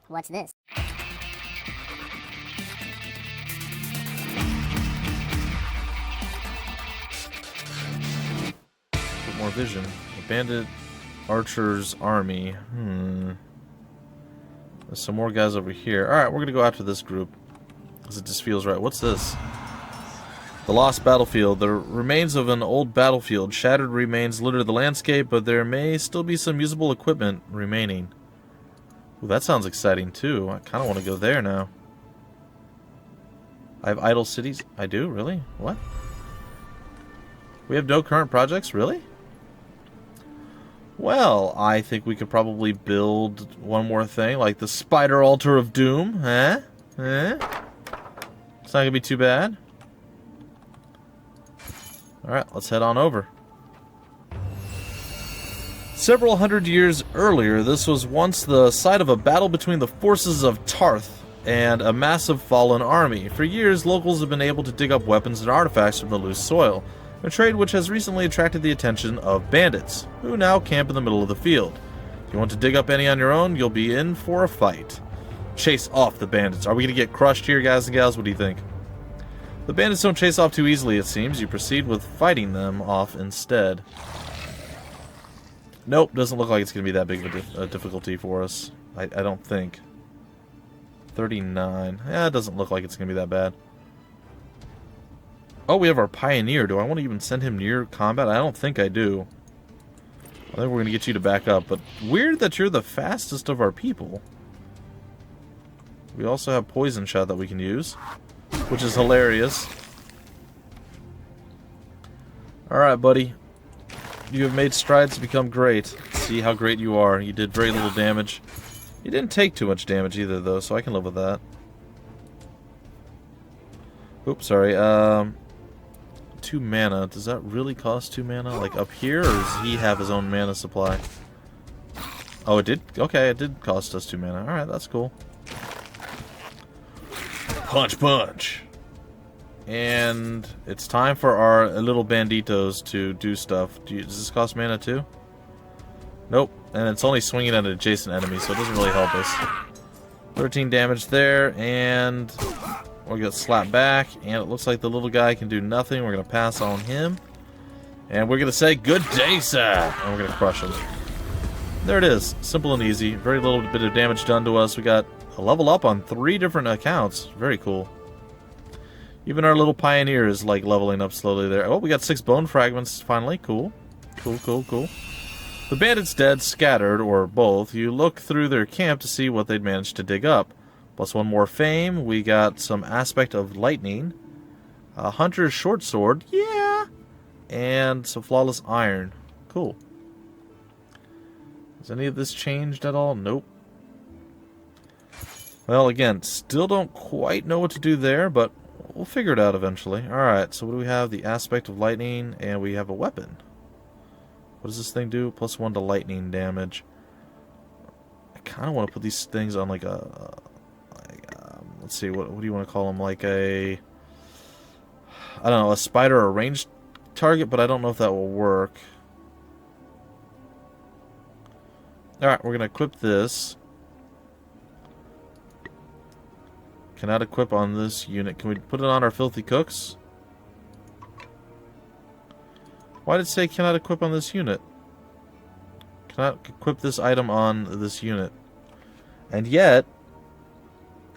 What's this? Bit more vision. A bandit archer's army. There's some more guys over here. Alright, we're gonna go after this group. Because it just feels right. What's this? The lost battlefield. The remains of an old battlefield. Shattered remains litter the landscape, but there may still be some usable equipment remaining. Ooh, that sounds exciting too. I kind of want to go there now. I have idle cities. I do? Really? What? We have no current projects? Really? Well, I think we could probably build one more thing, like the Spider Altar of Doom. Huh? Huh? It's not going to be too bad. Alright, let's head on over. Several hundred years earlier, this was once the site of a battle between the forces of Tarth and a massive fallen army. For years, locals have been able to dig up weapons and artifacts from the loose soil, a trade which has recently attracted the attention of bandits, who now camp in the middle of the field. If you want to dig up any on your own, you'll be in for a fight. Chase off the bandits. Are we going to get crushed here, guys and gals? What do you think? The bandits don't chase off too easily, it seems. You proceed with fighting them off instead. Nope, doesn't look like it's going to be that big of a difficulty for us. I don't think. 39. Yeah, it doesn't look like it's going to be that bad. Oh, we have our pioneer. Do I want to even send him near combat? I don't think I do. I think we're going to get you to back up. But weird that you're the fastest of our people. We also have poison shot that we can use, which is hilarious. Alright, buddy. You have made strides to become great. See how great you are. You did very little damage. You didn't take too much damage either, though, so I can live with that. Oops, sorry. 2 mana. Does that really cost 2 mana? Like up here, or does he have his own mana supply? Oh, it did? Okay, it did cost us 2 mana. Alright, that's cool. Punch, punch! And it's time for our little banditos to do stuff. Does this cost mana too? Nope. And it's only swinging at an adjacent enemy, so it doesn't really help us. 13 damage there, and we'll get slapped back. And it looks like the little guy can do nothing. We're going to pass on him. And we're going to say, good day, sir! And we're going to crush him. There it is. Simple and easy. Very little bit of damage done to us. We got a level up on 3 different accounts. Very cool. Even our little pioneer is like leveling up slowly there. Oh, we got 6 bone fragments finally. Cool. Cool, cool, cool. The bandits dead, scattered, or both. You look through their camp to see what they'd managed to dig up. Plus 1 more fame. We got some aspect of lightning. A hunter's short sword. Yeah. And some flawless iron. Cool. Has any of this changed at all? Nope. Well, again, still don't quite know what to do there, but we'll figure it out eventually. Alright, so what do we have? The aspect of lightning, and we have a weapon. What does this thing do? Plus 1 to lightning damage. I kind of want to put these things on like a... let's see, what do you want to call them? Like a... I don't know, a spider or a ranged target, but I don't know if that will work. Alright, we're going to equip this. Cannot equip on this unit. Can we put it on our filthy cooks? Why did it say cannot equip on this unit? Cannot equip this item on this unit. And yet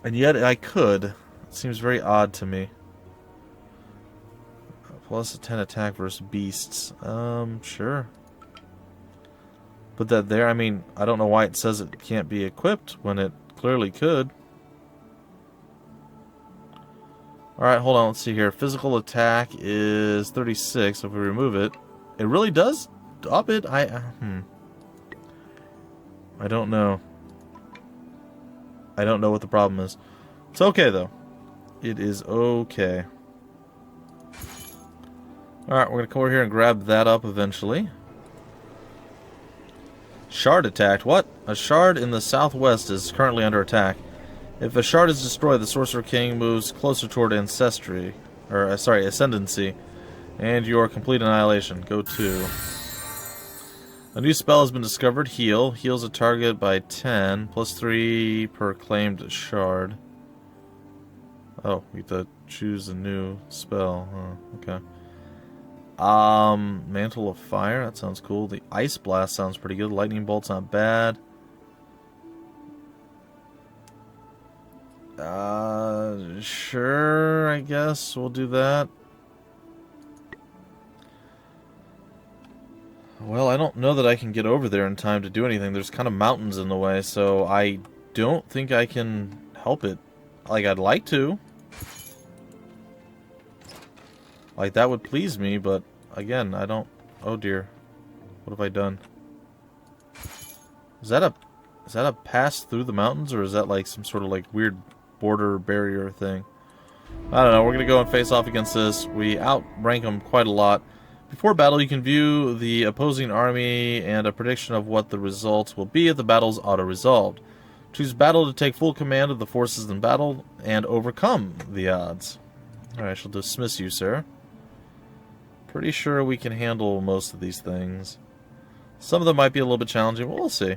I could. It seems very odd to me. Plus a 10 attack versus beasts. Sure. Put that there. I mean, I don't know why it says it can't be equipped when it clearly could. Alright, hold on, let's see here. Physical attack is 36, so if we remove it, it really does up it? I don't know. I don't know what the problem is. It's okay, though. It is okay. Alright, we're going to come over here and grab that up eventually. Shard attacked. What? A shard in the southwest is currently under attack. If a shard is destroyed, the Sorcerer King moves closer toward ancestry, or ascendancy, and your complete annihilation. Go to. A new spell has been discovered. Heal. Heals a target by 10. Plus 3 per claimed shard. Oh, we have to choose a new spell. Okay. Mantle of Fire. That sounds cool. The Ice Blast sounds pretty good. Lightning Bolt's not bad. Sure, I guess we'll do that. Well, I don't know that I can get over there in time to do anything. There's kind of mountains in the way, so I don't think I can help it. Like, I'd like to. Like, that would please me, but again, I don't... Oh dear. What have I done? Is that a pass through the mountains, or is that like some sort of like weird border barrier thing? I don't know. We're going to go and face off against this. We outrank them quite a lot. Before battle, you can view the opposing army and a prediction of what the results will be if the battle is auto-resolved. Choose battle to take full command of the forces in battle and overcome the odds. Alright, I shall dismiss you, sir. Pretty sure we can handle most of these things. Some of them might be a little bit challenging, but we'll see.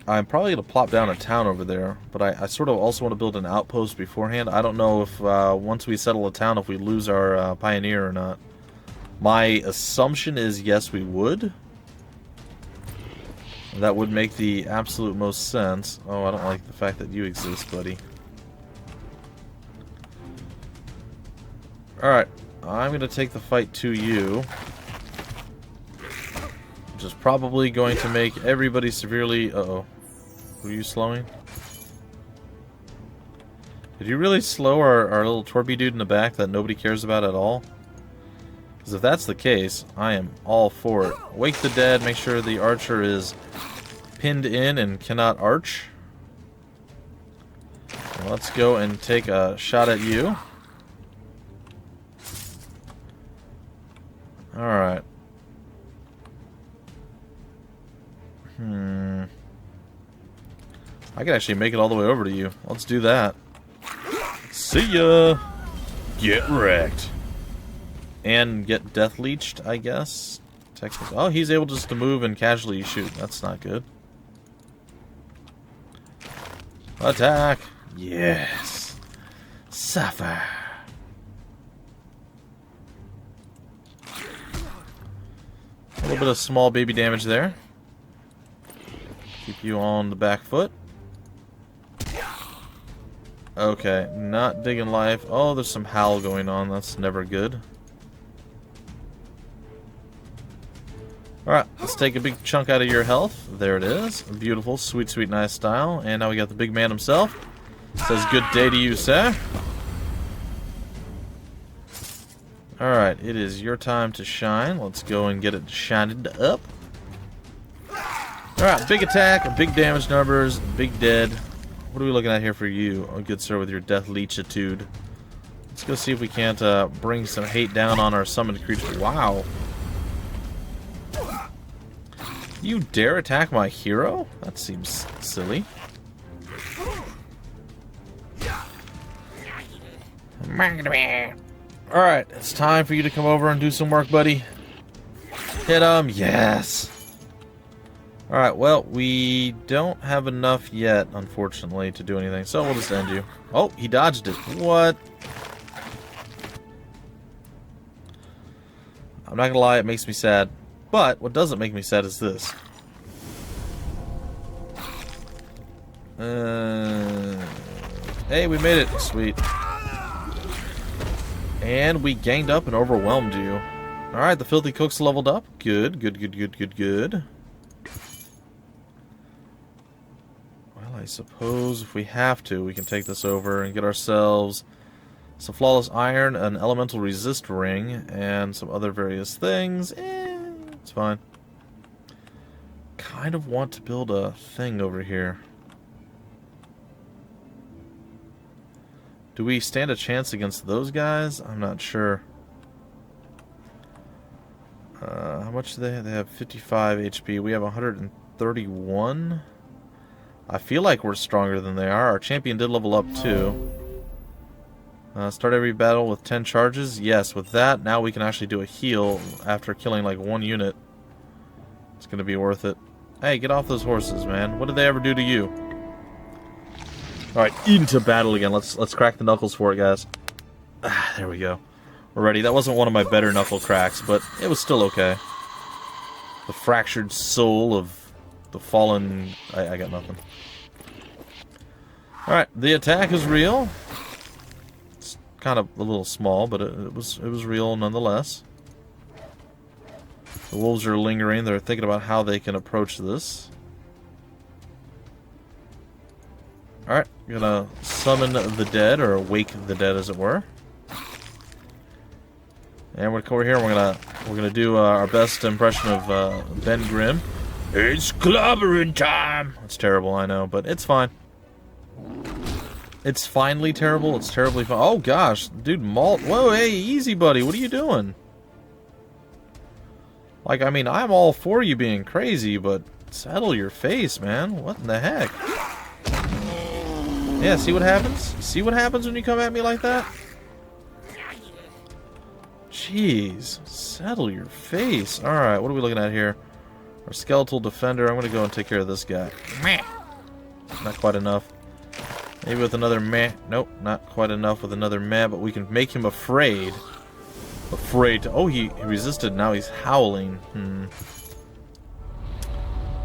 I'm probably going to plop down a town over there, but I sort of also want to build an outpost beforehand. I don't know if once we settle a town, if we lose our pioneer or not. My assumption is yes, we would. That would make the absolute most sense. Oh, I don't like the fact that you exist, buddy. Alright, I'm going to take the fight to you. Which is probably going to make everybody severely... Uh-oh. Were you slowing? Did you really slow our little torpy dude in the back that nobody cares about at all? Because if that's the case, I am all for it. Wake the dead, make sure the archer is pinned in and cannot arch. And let's go and take a shot at you. Alright. I can actually make it all the way over to you. Let's do that. See ya! Get wrecked. And get death leeched, I guess. Technically. Oh, he's able just to move and casually shoot. That's not good. Attack! Yes! Suffer! A little bit of small baby damage there. Keep you on the back foot. Okay, not digging life. Oh, there's some howl going on. That's never good. Alright, let's take a big chunk out of your health. There it is. Beautiful, sweet, sweet, nice style. And now we got the big man himself. Says good day to you, sir. Alright, it is your time to shine. Let's go and get it shined up. Alright, big attack, big damage numbers, big dead. What are we looking at here for you, oh good sir, with your death leechitude? Let's go see if we can't bring some hate down on our summoned creature. Wow. You dare attack my hero? That seems silly. Alright, it's time for you to come over and do some work, buddy. Hit him, yes. Alright, well, we don't have enough yet, unfortunately, to do anything, so we'll just end you. Oh, he dodged it. What? I'm not gonna lie, it makes me sad. But, what doesn't make me sad is this. Hey, we made it. Sweet. And we ganged up and overwhelmed you. Alright, the filthy cook's leveled up. Good, good, good, good, good, good. Well, I suppose if we have to, we can take this over and get ourselves some flawless iron, an elemental resist ring, and some other various things. It's fine. Kind of want to build a thing over here. Do we stand a chance against those guys? I'm not sure. How much do they have? They have 55 HP. We have 131. I feel like we're stronger than they are. Our champion did level up too. Start every battle with 10 charges. Yes, with that, now we can actually do a heal after killing like one unit. It's going to be worth it. Hey, get off those horses, man. What did they ever do to you? Alright, into battle again. Let's crack the knuckles for it, guys. There we go. We're ready. That wasn't one of my better knuckle cracks, but it was still okay. The fractured soul of the fallen... I got nothing. Alright, the attack is real. It's kind of a little small, but it was real nonetheless. The wolves are lingering. They're thinking about how they can approach this. Alright, gonna summon the dead, or awake the dead as it were. And we're over here, we're gonna do our best impression of Ben Grimm. It's clobbering time! It's terrible, I know, but it's fine. It's finally terrible, it's terribly fun. Oh gosh, dude, Malt. Whoa, hey, easy buddy, what are you doing? Like, I mean, I'm all for you being crazy, but settle your face, man. What in the heck? Yeah, see what happens? See what happens when you come at me like that? Jeez, settle your face. Alright, what are we looking at here? Our skeletal defender. I'm gonna go and take care of this guy. Meh. Not quite enough. Maybe with another meh. Nope, not quite enough with another meh, but we can make him afraid. Afraid to... Oh, he resisted. Now he's howling.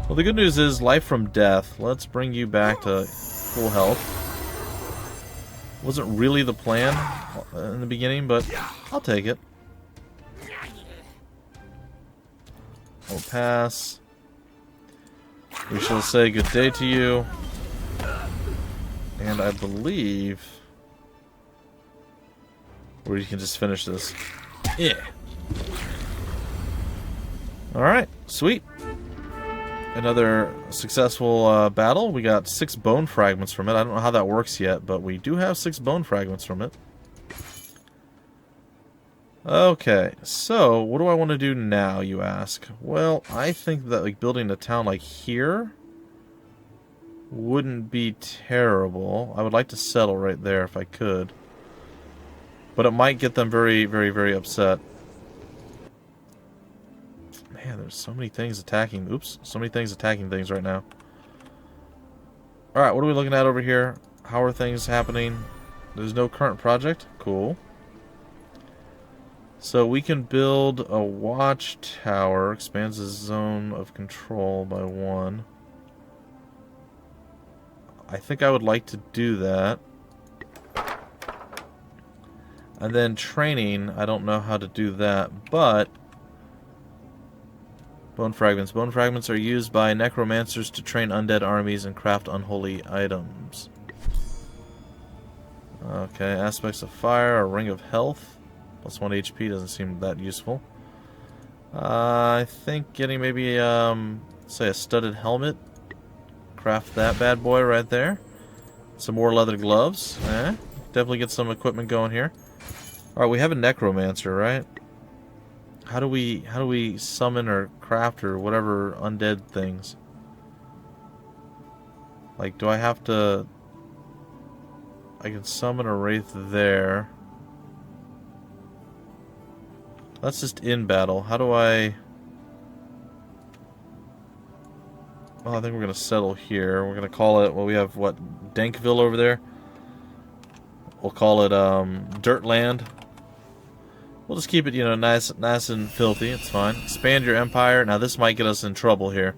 Well, the good news is life from death. Let's bring you back to full health. Wasn't really the plan in the beginning, but I'll take it. We'll pass. We shall say good day to you. And I believe... or you can just finish this. Yeah. Alright, sweet. Another successful battle. We got 6 bone fragments from it. I don't know how that works yet, but we do have 6 bone fragments from it. Okay, so what do I want to do now, you ask? Well, I think that like building a town like here wouldn't be terrible. I would like to settle right there if I could. But it might get them very, very, very upset. Man, there's so many things attacking. Oops, so many things attacking things right now. Alright, what are we looking at over here? How are things happening? There's no current project? Cool. So we can build a watchtower. Expands the zone of control by 1. I think I would like to do that. And then training, I don't know how to do that, but... Bone fragments. Bone fragments are used by necromancers to train undead armies and craft unholy items. Okay, aspects of fire, a ring of health. Plus 1 HP doesn't seem that useful. I think getting maybe, say a studded helmet. Craft that bad boy right there. Some more leather gloves. Definitely get some equipment going here. Alright, we have a necromancer, right? How do we summon or craft or whatever undead things? Like, do I have to... I can summon a wraith there. That's just in battle. How do I... Well, I think we're going to settle here. We're going to call it... Well, we have, what, Dankville over there? We'll call it, Dirtland. We'll just keep it, you know, nice and filthy. It's fine. Expand your empire. Now, this might get us in trouble here.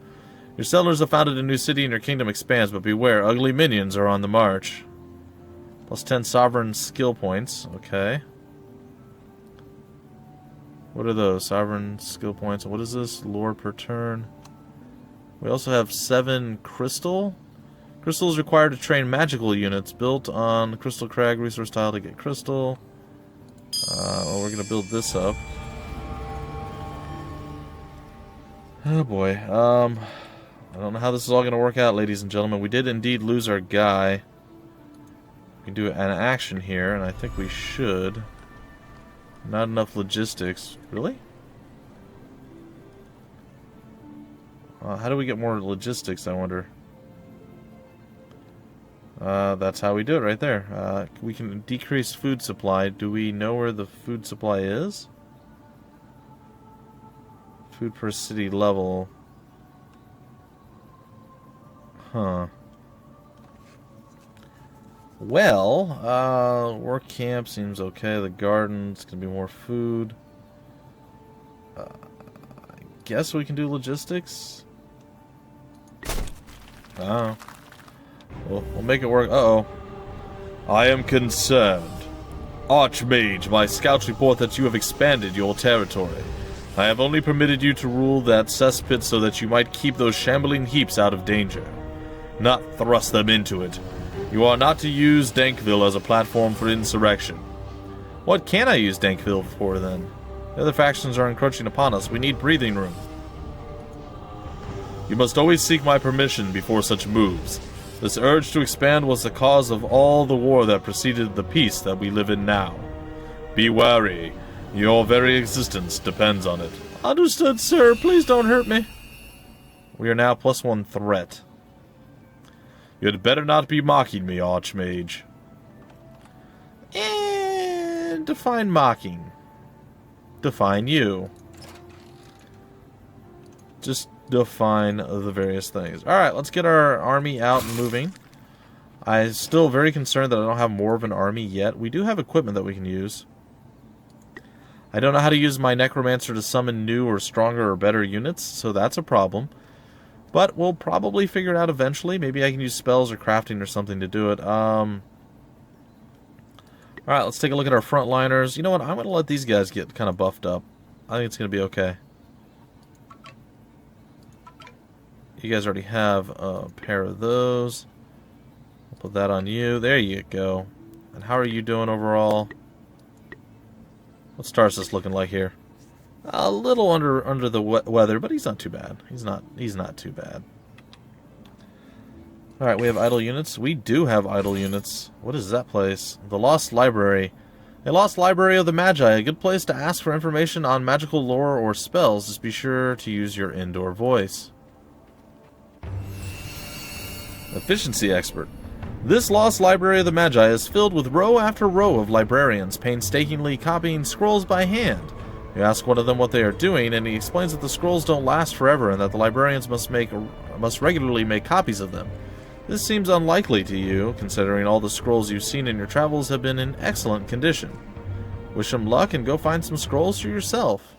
Your settlers have founded a new city and your kingdom expands, but beware, ugly minions are on the march. Plus 10 sovereign skill points. Okay. What are those? Sovereign skill points. What is this? Lore per turn. We also have 7 crystal. Crystal is required to train magical units. Built on Crystal Crag resource tile to get crystal. Well, we're going to build this up. Oh boy. I don't know how this is all going to work out, ladies and gentlemen. We did indeed lose our guy. We can do an action here, and I think we should. Not enough logistics. Really? How do we get more logistics, I wonder? That's how we do it right there. We can decrease food supply. Do we know where the food supply is? Food per city level. Huh. Well, work camp seems okay. The garden's gonna be more food. I guess we can do logistics. Oh. We'll make it work. Uh-oh. I am concerned. Archmage, my scouts report that you have expanded your territory. I have only permitted you to rule that cesspit so that you might keep those shambling heaps out of danger, not thrust them into it. You are not to use Dankville as a platform for insurrection. What can I use Dankville for, then? The other factions are encroaching upon us. We need breathing room. You must always seek my permission before such moves. This urge to expand was the cause of all the war that preceded the peace that we live in now. Be wary. Your very existence depends on it. Understood, sir. Please don't hurt me. We are now +1 threat. You had better not be mocking me, Archmage. And define mocking. Define you. Just define the various things. Alright, let's get our army out and moving. I'm still very concerned that I don't have more of an army yet. We do have equipment that we can use. I don't know how to use my necromancer to summon new or stronger or better units, so that's a problem. But we'll probably figure it out eventually. Maybe I can use spells or crafting or something to do it. Alright, let's take a look at our frontliners. You know what? I'm going to let these guys get kind of buffed up. I think it's going to be okay. You guys already have a pair of those. I'll put that on you. There you go. And how are you doing overall? What's Tarsus looking like here? A little under the weather, but he's not too bad. He's not too bad. All right, we have idle units. We do have idle units. What is that place? The Lost Library. A Lost Library of the Magi. A good place to ask for information on magical lore or spells. Just be sure to use your indoor voice. Efficiency expert. This Lost Library of the Magi is filled with row after row of librarians painstakingly copying scrolls by hand. You ask one of them what they are doing, and he explains that the scrolls don't last forever and that the librarians must regularly make copies of them. This seems unlikely to you, considering all the scrolls you've seen in your travels have been in excellent condition. Wish him luck and go find some scrolls for yourself.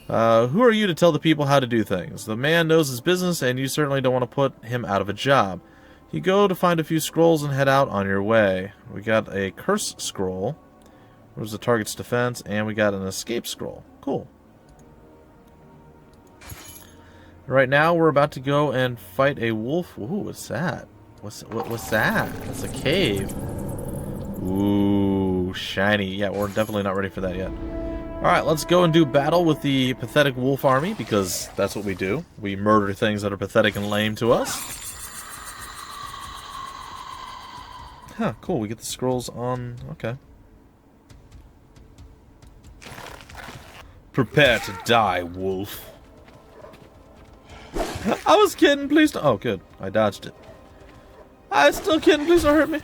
Who are you to tell the people how to do things? The man knows his business, and you certainly don't want to put him out of a job. You go to find a few scrolls and head out on your way. We got a curse scroll. Where's the target's defense? And we got an escape scroll. Cool. Right now, we're about to go and fight a wolf. Ooh, what's that? What's that? That's a cave. Ooh, shiny. Yeah, we're definitely not ready for that yet. Alright, let's go and do battle with the pathetic wolf army, because that's what we do. We murder things that are pathetic and lame to us. Huh, cool. We get the scrolls on... Okay. Prepare to die, wolf. I was kidding, please don't... Oh, good. I dodged it. I was still kidding, please don't hurt me.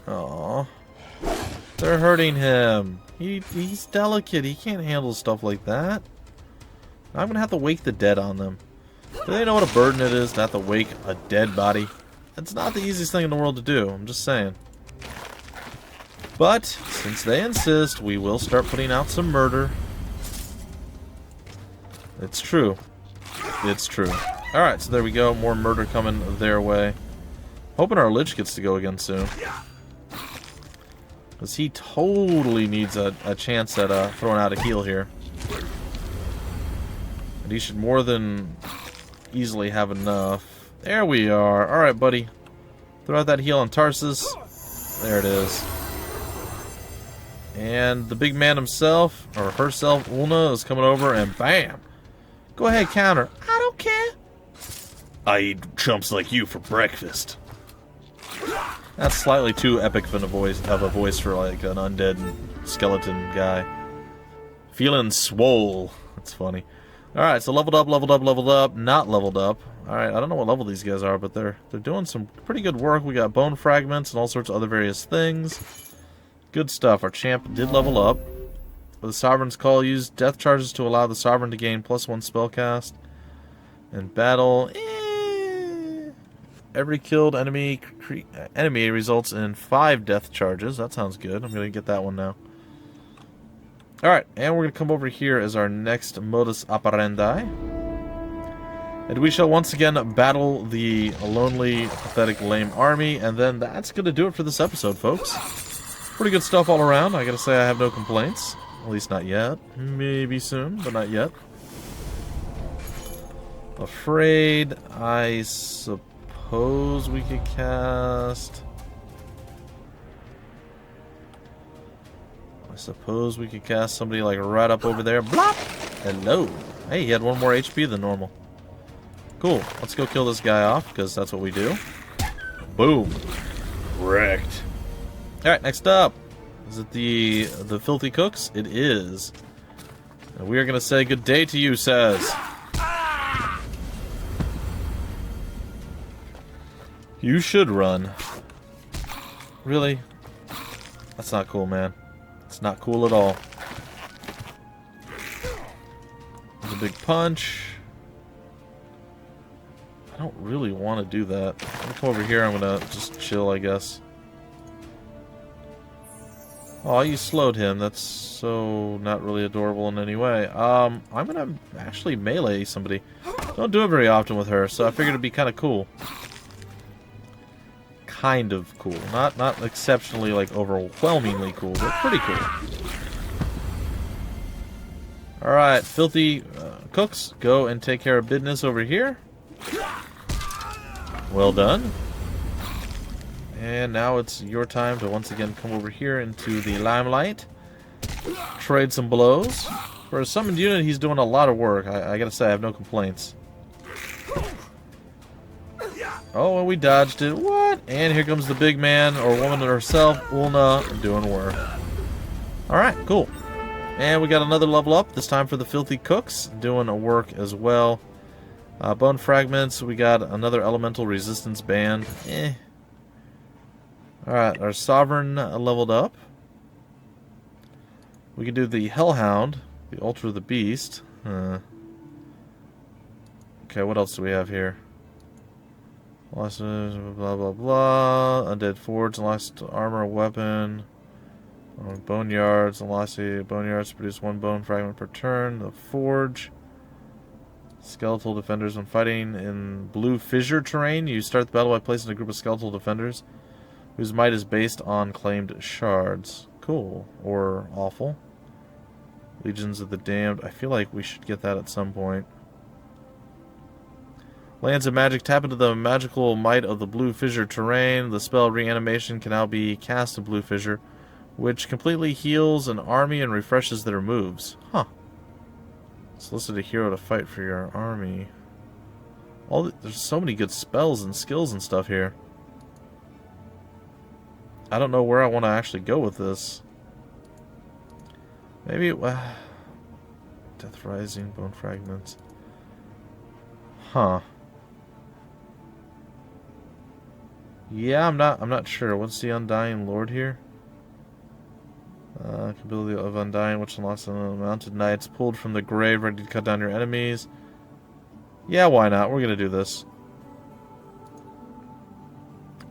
Aww. They're hurting him. He's delicate. He can't handle stuff like that. I'm gonna have to wake the dead on them. Do they know what a burden it is to have to wake a dead body? It's not the easiest thing in the world to do. I'm just saying. But, since they insist, we will start putting out some murder. It's true. It's true. Alright, so there we go. More murder coming their way. Hoping our Lich gets to go again soon. Because he totally needs a chance at throwing out a heal here. And he should more than easily have enough. There we are. Alright, buddy. Throw out that heal on Tarsus. There it is. And the big man himself, or herself, Ulna, is coming over and BAM! Go ahead, counter. I don't care. I eat chumps like you for breakfast. That's slightly too epic of a voice for like an undead skeleton guy. Feeling swole. That's funny. Alright, so leveled up, not leveled up. Alright, I don't know what level these guys are, but they're doing some pretty good work. We got bone fragments and all sorts of other various things. Good stuff. Our champ did level up. With the Sovereign's Call, use death charges to allow the Sovereign to gain +1 spellcast. In battle, every killed enemy results in 5 death charges. That sounds good. I'm going to get that one now. Alright, and we're going to come over here as our next modus operandi. And we shall once again battle the lonely, pathetic, lame army, and then that's going to do it for this episode, folks. Pretty good stuff all around. I gotta say I have no complaints. At least not yet. Maybe soon, but not yet. Afraid, I suppose we could cast... somebody like right up over there. Blop! Hello! Hey, he had 1 more HP than normal. Cool. Let's go kill this guy off, because that's what we do. Boom. Wrecked. Alright, next up. Is it the Filthy Cooks? It is. And we are going to say good day to you, says. You should run. Really? That's not cool, man. It's not cool at all. There's a big punch. I don't really want to do that. I'm going to come over here. I'm going to just chill, I guess. Oh, you slowed him. That's so not really adorable in any way. I'm going to actually melee somebody. Don't do it very often with her, so I figured it'd be kind of cool. Kind of cool. Not exceptionally, like, overwhelmingly cool, but pretty cool. Alright, Filthy Cooks, go and take care of business over here. Well done. And now it's your time to once again come over here into the limelight. Trade some blows. For a summoned unit, he's doing a lot of work. I gotta say, I have no complaints. Oh, and we dodged it. What? And here comes the big man, or woman herself, Ulna, doing work. Alright, cool. And we got another level up, this time for the Filthy Cooks, doing a work as well. Bone fragments, we got another elemental resistance band. Alright, our Sovereign leveled up. We can do the Hellhound, the Ultra the Beast. Okay, what else do we have here? Lost, blah blah blah. Undead Forge, lost armor, weapon. Boneyards, lost boneyards produce 1 bone fragment per turn. The Forge. Skeletal defenders. When fighting in blue fissure terrain, you start the battle by placing a group of skeletal defenders whose might is based on claimed shards. Cool. Or awful. Legions of the Damned. I feel like we should get that at some point. Lands of Magic. Tap into the magical might of the blue fissure terrain. The spell Reanimation can now be cast in blue fissure, which completely heals an army and refreshes their moves. Huh. Solicit a hero to fight for your army. There's so many good spells and skills and stuff here. I don't know where I want to actually go with this. Maybe Death Rising, Bone Fragments. Huh. Yeah, I'm not sure. What's the Undying Lord here? Capability of Undying, which unlocks mounted knights pulled from the grave, ready to cut down your enemies. Yeah, why not? We're gonna do this.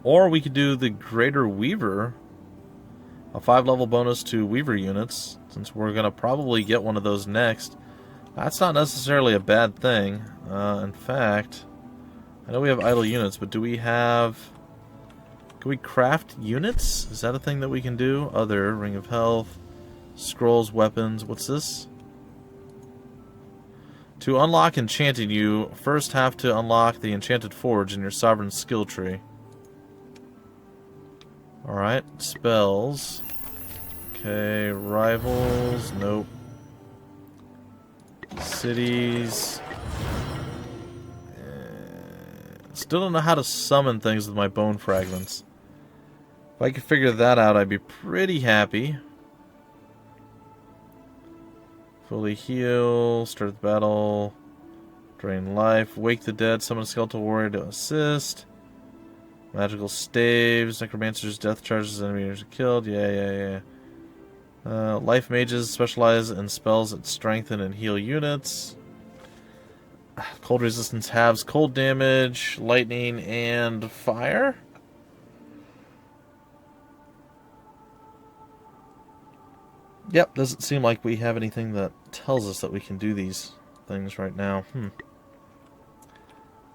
Or we could do the Greater Weaver. A 5-level bonus to Weaver units, since we're gonna probably get one of those next. That's not necessarily a bad thing. In fact, I know we have idle units, but do we have... Can we craft units? Is that a thing that we can do? Other, Ring of Health, Scrolls, Weapons. What's this? To unlock Enchanting, you first have to unlock the Enchanted Forge in your Sovereign skill tree. Alright, spells. Okay, rivals. Nope. Cities. Still don't know how to summon things with my bone fragments. If I could figure that out, I'd be pretty happy. Fully heal, start the battle. Drain life. Wake the dead. Summon a skeletal warrior to assist. Magical staves. Necromancer's death charges enemies are killed. Yeah. Life mages specialize in spells that strengthen and heal units. Cold resistance halves cold damage, lightning, and fire. Yep, doesn't seem like we have anything that tells us that we can do these things right now.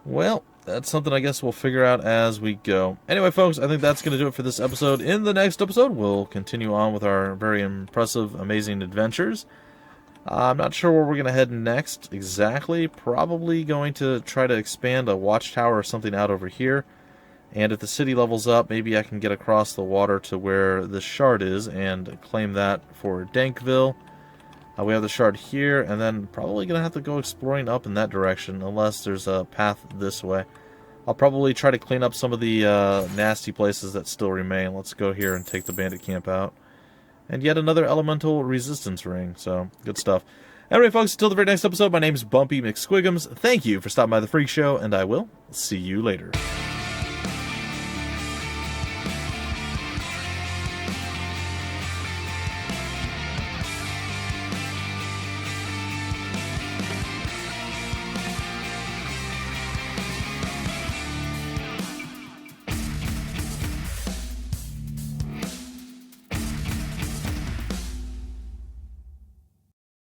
Well, that's something I guess we'll figure out as we go. Anyway, folks, I think that's going to do it for this episode. In the next episode, we'll continue on with our very impressive, amazing adventures. I'm not sure where we're going to head next exactly. Probably going to try to expand a watchtower or something out over here. And if the city levels up, maybe I can get across the water to where the shard is and claim that for Dankville. We have the shard here, and then probably going to have to go exploring up in that direction, unless there's a path this way. I'll probably try to clean up some of the nasty places that still remain. Let's go here and take the bandit camp out. And yet another elemental resistance ring, so good stuff. Anyway, folks, until the very next episode, my name's Bumpy McSquigums. Thank you for stopping by the Freak Show, and I will see you later.